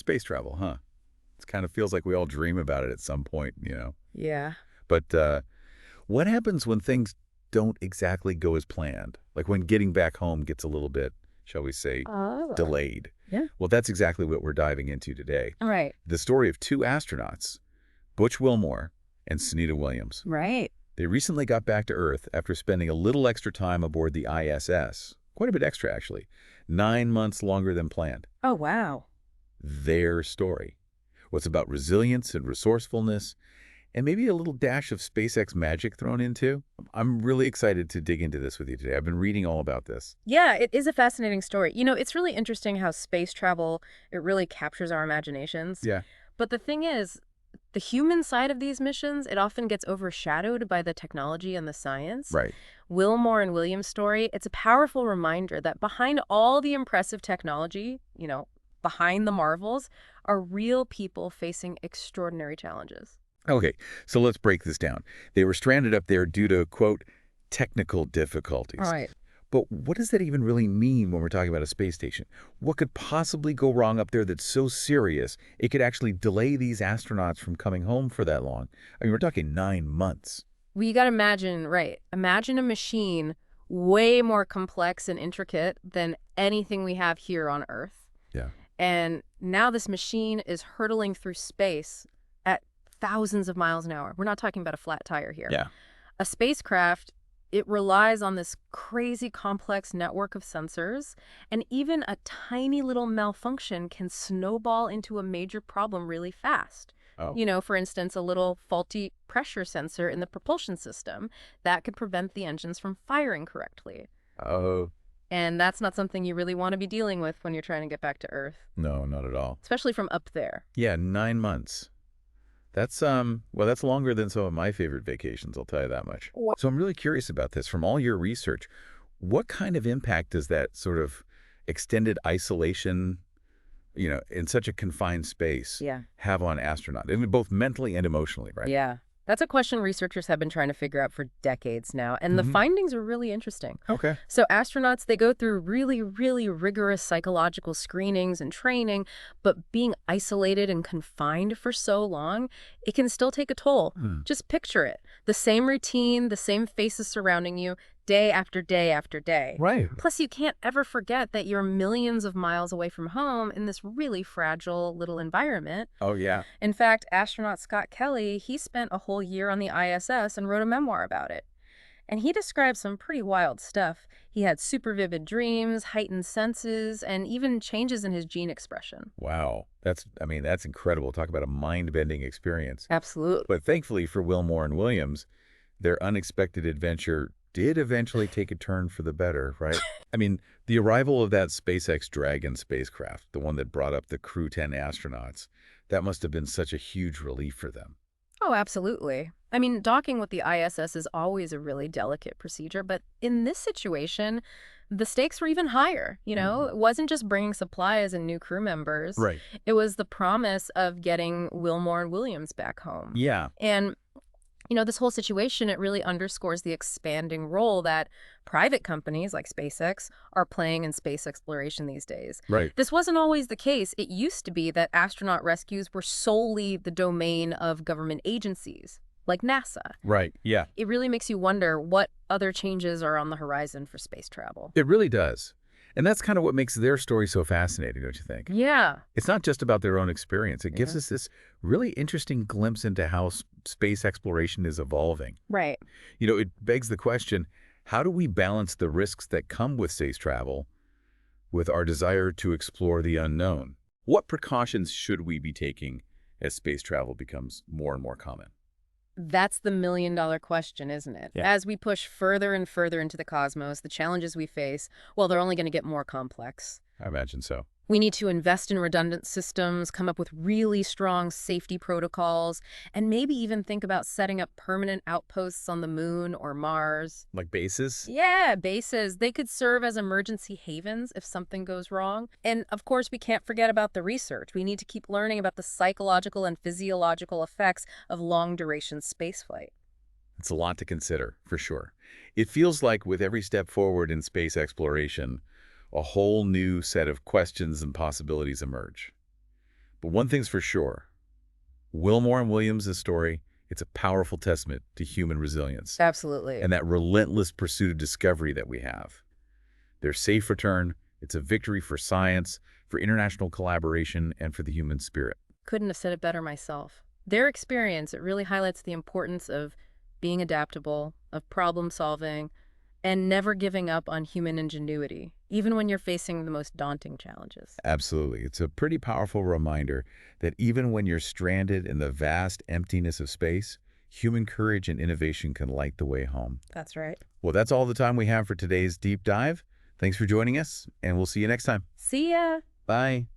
Space travel, huh? It kind of feels like we all dream about it at some point, Yeah. But what happens when things don't exactly go as planned? Like when getting back home gets a little bit, shall we say, Oh. delayed? Yeah. Well, that's exactly what we're diving into today. Right. The story of two astronauts, Butch Wilmore and Sunita Williams. Right. They recently got back to Earth after spending a little extra time aboard the ISS. Quite a bit extra, actually. 9 months longer than planned. Oh, wow. Their story. What's about resilience and resourcefulness, and maybe a little dash of SpaceX magic thrown in too. I'm really excited to dig into this with you today. I've been reading all about this. Yeah, it is a fascinating story. It's really interesting how space travel, it really captures our imaginations. Yeah, But the thing is, the human side of these missions, it often gets overshadowed by the technology and the science. right. Wilmore and Williams' story, it's a powerful reminder that behind all the impressive technology, behind the marvels, are real people facing extraordinary challenges. Okay, so let's break this down. They were stranded up there due to, quote, technical All difficulties. right. But what does that even really mean when we're talking about a space station? What could possibly go wrong up there that's so serious it could actually delay these astronauts from coming home for that long? I mean, we're talking 9 months. Well, you got to imagine, right? Imagine a machine way more complex and intricate than anything we have here on Earth. Yeah. And now this machine is hurtling through space at thousands of miles an hour. We're not talking about a flat tire here. Yeah. A spacecraft, it relies on this crazy complex network of sensors, and even a tiny little malfunction can snowball into a major problem really fast. Oh. For instance, a little faulty pressure sensor in the propulsion system that could prevent the engines from firing correctly. Oh, And that's not something you really want to be dealing with when you're trying to get back to Earth, no, not at all. especially from up there. Yeah, 9 months. That's well, that's longer than some of my favorite vacations, I'll tell you that much. So I'm really curious about this. From all your research, what kind of impact does that sort of extended isolation, in such a confined space Yeah. have on astronauts? I mean, both mentally and emotionally, right? Yeah. That's a question researchers have been trying to figure out for decades now, and the findings are really interesting. Okay. So astronauts, they go through really, really rigorous psychological screenings and training, but being isolated and confined for so long, it can still take a toll. Just picture it. The same routine, the same faces surrounding you, day after day after day. Right. Plus, you can't ever forget that you're millions of miles away from home in this really fragile little environment. Oh, yeah. In fact, astronaut Scott Kelly, he spent a whole year on the ISS and wrote a memoir about it. And he described some pretty wild stuff. He had super vivid dreams, heightened senses, and even changes in his gene expression. Wow. That's incredible. Talk about a mind-bending experience. Absolutely. But thankfully for Wilmore and Williams, their unexpected adventure did eventually take a turn for the better, right? I mean, the arrival of that SpaceX Dragon spacecraft, the one that brought up the Crew 10 astronauts, that must have been such a huge relief for them. Oh, absolutely. I mean, docking with the ISS is always a really delicate procedure, but in this situation, the stakes were even higher. It wasn't just bringing supplies and new crew members. Right. It was the promise of getting Wilmore and Williams back home. Yeah. And this whole situation, it really underscores the expanding role that private companies like SpaceX are playing in space exploration these days. Right. This wasn't always the case. It used to be that astronaut rescues were solely the domain of government agencies, like NASA. Right. Yeah. It really makes you wonder what other changes are on the horizon for space travel. It really does. And that's kind of what makes their story so fascinating, don't you think? Yeah. It's not just about their own experience. It gives us this really interesting glimpse into how space exploration is evolving. Right. It begs the question, how do we balance the risks that come with space travel with our desire to explore the unknown? What precautions should we be taking as space travel becomes more and more common? That's the million-dollar question, isn't it? Yeah. As we push further and further into the cosmos, the challenges we face, well, they're only going to get more complex. I imagine so. We need to invest in redundant systems, come up with really strong safety protocols, and maybe even think about setting up permanent outposts on the moon or Mars. Like bases? Yeah, bases. They could serve as emergency havens if something goes wrong. And of course, we can't forget about the research. We need to keep learning about the psychological and physiological effects of long-duration spaceflight. It's a lot to consider, for sure. It feels like with every step forward in space exploration, a whole new set of questions and possibilities emerge. But one thing's for sure, Wilmore and Williams' story, it's a powerful testament to human resilience Absolutely. and that relentless pursuit of discovery that we have. Their safe return, it's a victory for science, for international collaboration, and for the human spirit. Couldn't have said it better myself. Their experience, it really highlights the importance of being adaptable, of problem solving, and never giving up on human ingenuity, even when you're facing the most daunting challenges. Absolutely. It's a pretty powerful reminder that even when you're stranded in the vast emptiness of space, human courage and innovation can light the way home. That's right. Well, that's all the time we have for today's deep dive. Thanks for joining us, and we'll see you next time. See ya! Bye.